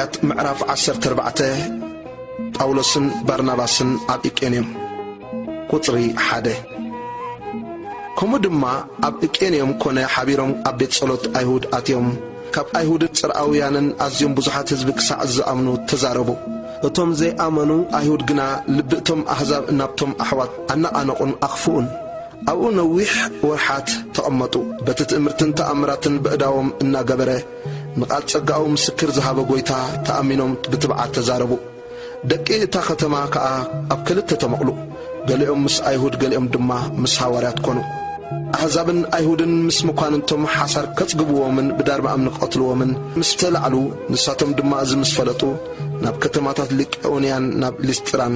حواريات معرف 14 ጳውሎስን ባርናባስን ኣብ ኢቄንዮም ቁጥሪ 1 ከምኡ ድማ ኣብ ኢቄንዮም ኮነ ሓቢሮም ኣብ ቤት ጸሎት ኣይሁድ ኣትዮም ካብ ኣይሁድ ጽርዓውያንን ኣዝዮም ብዙሓት ህዝቢ ክሳዕ ዝኣምኑ ተዛረቡ እቶም ዘይኣመኑ ኣይሁድ ግና ልብእቶም ኣሕዛብ እናብቶም ኣሕዋት ኣናኣነቑን ኣኽፉኡን ኣብኡ ነዊሕ ወርሓት ተቐመጡ በቲ ትእምርትን ተኣምራትን ብእዳዎም እናገበረ ንቓል ጸጋኡ ምስክር ዝሃበ ጐይታ ተኣሚኖም ብትብዓት ተዛረቡ ደቂ እታ ከተማ ከዓ ኣብ ክልተ ተመቕሉ ገሊኦም ምስ ኣይሁድ ገሊኦም ድማ ምስ ሃዋርያት ኮኑ ኣሕዛብን ኣይሁድን ምስ መኳንንቶም ሓሳር ከጽግብዎምን ብዳርባኦም ንቐትልዎምን ምስ ተላዕሉ ንሳቶም ድማ እዚ ምስ ፈለጡ ናብ ከተማታት ሊቃኦንያን ናብ ሊስጥራን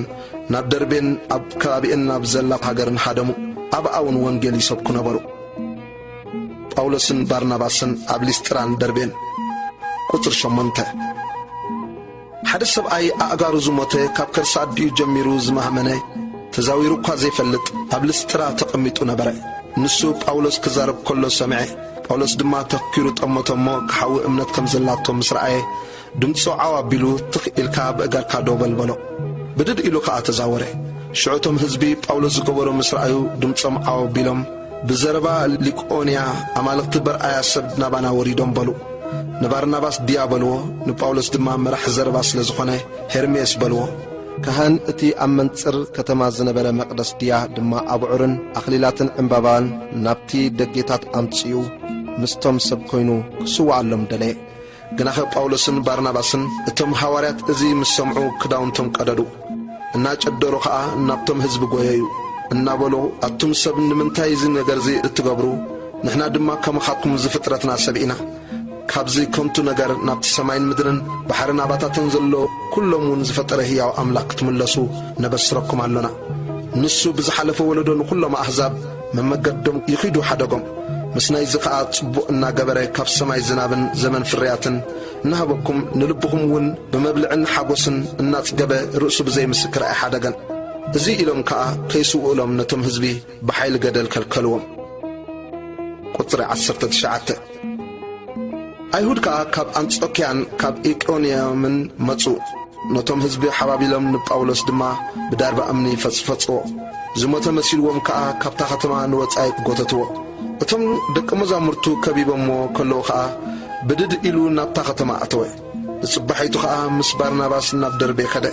ናብ ደርቤን ኣብ ከባቢእን ናብ ዘላ ሃገርን ሓደሙ ኣብኣውን ወንጌል ይሰብኩ ነበሩ ጳውሎስን ባርናባስን ኣብ ሊስጥራን ደርቤን ቁጥር 8 ሓደ ሰብኣይ ኣእጋሩ ዝሞተ ካብ ከርሳ ኣዲኡ ጀሚሩ ዝማህመነ ተዛዊሩ እኳ ዘይፈልጥ ኣብ ሊስጥራ ተቐሚጡ ነበረ ንሱ ጳውሎስ ክዛረብ ከሎ ሰምዐ ጳውሎስ ድማ ተኪሩ ጠመቶሞ ክሓዊ እምነት ከም ዘላቶም ምስ ረአየ ድምፁ ዓው ኣቢሉ ትኽኢልካ ብእጋርካ ዶ በልበሎ ብድድ ኢሉ ከዓ ተዛወረ ሽዑቶም ህዝቢ ጳውሎስ ዝገበሮ ምስ ረአዩ ድምፆም ዓው ኣቢሎም ብዘረባ ሊቃኦንያ ኣማልክቲ በርኣያ ሰብ ናባና ወሪዶም በሉ ንባርናባስ ድያ በልዎ ንጳውሎስ ድማ መራሕ ዘረባ ስለ ዝኾነ ሄርሜስ በልዎ ካህን እቲ ኣብ መንጽር ከተማ ዝነበረ መቕደስ ድያ ድማ ኣብዑርን ኣኽሊላትን ዕምባባን ናብቲ ደጌታት ኣምጽኡ ምስቶም ሰብ ኮይኑ ክስዋዓሎም ደለየ ግናኸ ጳውሎስን ባርናባስን እቶም ሃዋርያት እዚ ምስ ሰምዑ ክዳውንቶም ቀደዱ እናጨደሩ ከዓ ናብቶም ህዝቢ ጐየዩ እናበሉ ኣቱም ሰብ ንምንታይ እዚ ነገር እዚ እትገብሩ ንሕና ድማ ከመኻትኩም ዝፍጥረትና ሰብ ኢና ካብዚ ከምቱ ነገር ናብቲ ሰማይን ምድርን ባሕርን ኣባታትን ዘሎ ኩሎም እውን ዝፈጠረ ሕያው ኣምላኽ ክትምለሱ ነበስረኩም ኣሎና ንሱ ብዝሓለፈ ወለዶ ንኩሎም ኣሕዛብ መመገዶም ይኺዱ ሓደጎም ምስ ናይዚ ከዓ ጽቡቕ እናገበረ ካብ ሰማይ ዝናብን ዘመን ፍርያትን እናሃበኩም ንልብኹም እውን ብመብልዕን ሓጐስን እናጽገበ ርእሱ ብዘይምስክር ኣይሓደገን እዚ ኢሎም ከዓ ከይስውእሎም ነቶም ህዝቢ ብሓይሊ ገደል ከልከልዎም ቁጥሪ 19 ኣይሁድ ከዓ ካብ አንጾኪያን ካብ ኢቆንዮምን መጹ ነቶም ህዝቢ ሓባቢሎም ንጳውሎስ ድማ ብዳርባ እምኒ ፈጽፈጽዎ ዝሞተ መሲልዎም ከዓ ካብታ ከተማ ንወጻኢ ጎተትዎ እቶም ደቂ መዛሙርቱ ከቢቦሞ ከለዉ ከዓ ብድድ ኢሉ ናብታ ከተማ ኣተወ ንጽባሒቱ ከዓ ምስ ባርናባስ ናብ ደርቤ ከደ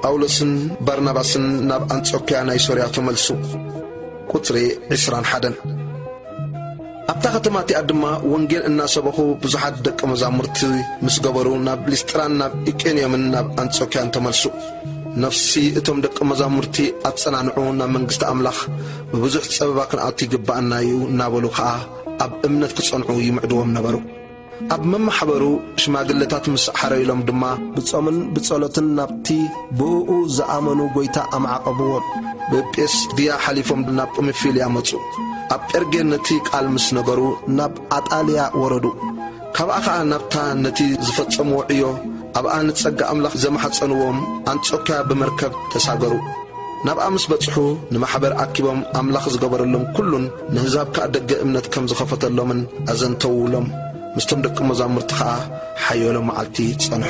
ጳውሎስን ባርናባስን ናብ አንጾኪያ ናይ ሶርያ ተመልሱ ቁጥሪ 21 ኣብታ ከተማ እቲኣ ድማ ወንጌል እናሰበኹ ብዙሓት ደቂ መዛሙርቲ ምስ ገበሩ ናብ ሊስጥራን ናብ ኢቄንዮምን ናብ አንጾኪያን ተመልሱ ነፍሲ እቶም ደቂ መዛሙርቲ ኣጸናንዑ ናብ መንግስቲ ኣምላኽ ብብዙሕ ፀበባ ክንኣቱ ይግባአና እዩ እናበሉ ከዓ ኣብ እምነት ክጸንዑ ይምዕድዎም ነበሩ ኣብ መማሕበሩ ሽማግለታት ምስ ሓረይሎም ድማ ብጾምን ብጸሎትን ናብቲ ብእኡ ዝኣመኑ ጐይታ ኣማዓቐብዎም ብጴስ ድያ ሓሊፎም ናብ ጵምፊልያ መጹ ኣብ ጴርጌን ነቲ ቃል ምስ ነገሩ ናብ ኣጣልያ ወረዱ ካብኣ ከዓ ናብታ ነቲ ዝፈጸምዎ ዕዮ ኣብኣ ንጸጋ ኣምላኽ ዘመሓጸንዎም አንጾኪያ ብመርከብ ተሳገሩ ናብኣ ምስ በጽሑ ንማሕበር ኣኪቦም ኣምላኽ ዝገበረሎም ኩሉን ንህዛብ ከዓ ደገ እምነት ከም ዝኸፈተሎምን ኣዘንተውሎም ምስቶም ደቂ መዛሙርቲ ከዓ ሓየሎም መዓልቲ ጸንሑ